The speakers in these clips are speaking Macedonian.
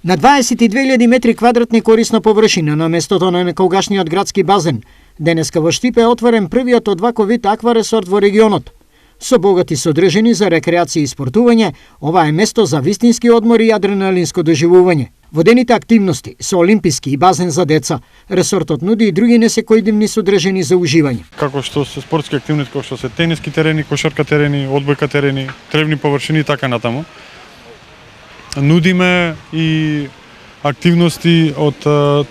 На 22.000 метри квадратни корисна површина на местото на некогашниот градски базен, денеска во Штип е отворен првиот од ваков вид акваресорт во регионот. Со богати содржини за рекреација и спортување, ова е место за вистински одмор и адреналинско доживување. Водените активности со олимписки и базен за деца, ресортот нуди и други несекојдневни содржини за уживање. Како што се спортски активности, како што се тениски терени, кошарка терени, одбојка терени, тревни површини и така натаму. Нудиме и активности од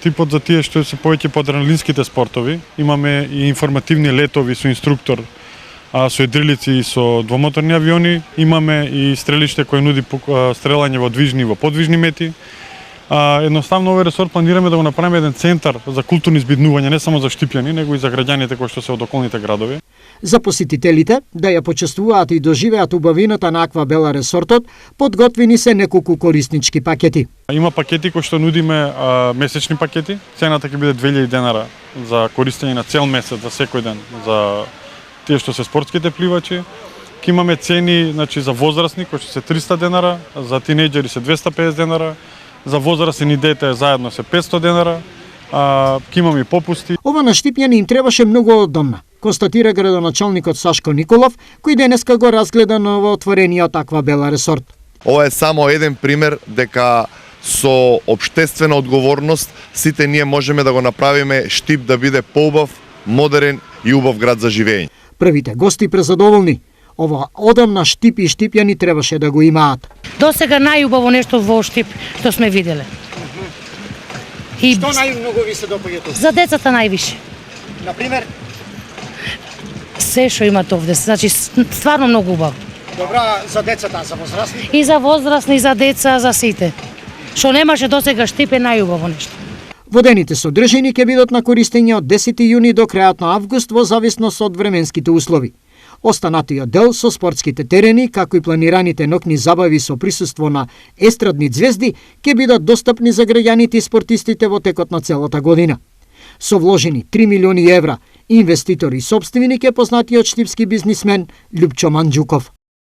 типот за тие што се повеќе по адреналинските спортови. Имаме и информативни летови со инструктор, со едрилици и со двомоторни авиони. Имаме и стрелиште кој нуди стрелање во движни и во подвижни мети. Едноставно овој ресорт планираме да го направиме еден центар за културни збиднувања, не само за штипјани, него и за граѓаните кои што се од околните градови. За посетителите да ја почувствуваат и доживеат убавината на Аква Бела ресортот, подготвени се неколку кориснички пакети. Има пакети кои што нудиме месечни пакети. Цената ќе биде 2000 денара за користење на цел месец, за секој ден, за тие што се спортските пливачи. Ке имаме цени, значи, за возрастни кои што се 300 денара, за тинејџери се 250 денара, за возрастен и дете заедно се 500 денара. Ке имаме и попусти. Ова на штипјани им требаше многу одамна, констатира градоначалникот Сашко Николов, кој денеска го разгледа новоотворениот Аква Бела ресорт. Ова е само еден пример дека со општествена одговорност сите ние можеме да го направиме Штип да биде поубав, модерен и убав град за живење. Првите гости презадоволни. Ова одамна Штип и штипјани требаше да го имаат. До сега најубаво нешто во Штип што сме виделе. И што најмногу ви се допаѓа тука? За децата највише. Например? Се што имат овде, значи стварно многу убаво. Добра за децата, за возрастни? И за возрастни, и за деца, за сите. Што немаше до сега Штип е најубаво нешто. Водените содржини ќе бидат на користење од 10 јуни до крајот на август во зависност од временските услови. Останатиот дел со спортските терени, како и планираните ноќни забави со присуство на естрадни ѕвезди, ќе бидат достапни за граѓаните и спортистите во текот на целата година. Со вложени 3 милиони евра, инвеститор и сопственик е познатиот штипски бизнисмен Љупчо Манџуков.